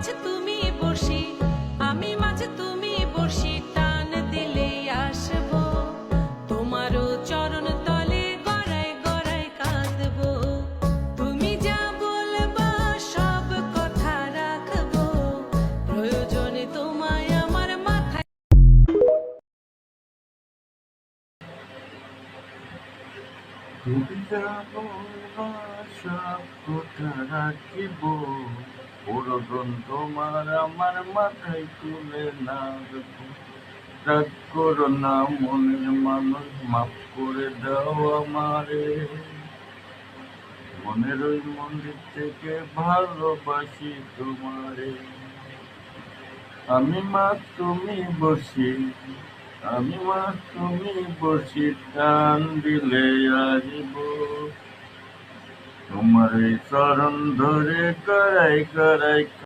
মাঝে তুমি বসি, আমি মাঝে তুমি বসি, টান দিলে আসবো তোমারও চরণ তলে, গড়ায় গড়ায় কাঁদবো। তুমি যা বলবা সব কথা রাখবো, প্রয়োজনে তোমায় আমার মাথায়। তুমি যা বলবা সব কথা রাখিব, প্রয়োজন তোমার আমার মাথায় তুলে নাচবো। রাগ করো না মনের মানুষ, মাফ করে দাও আমারে। মনের ওই মন্দির থেকে ভালোবাসি তোমারে। আমি মা তুমি বসি, আমি মা তুমি বসি, টান দিলে আসব তোমার এই চরণ ধরে, করাই করাই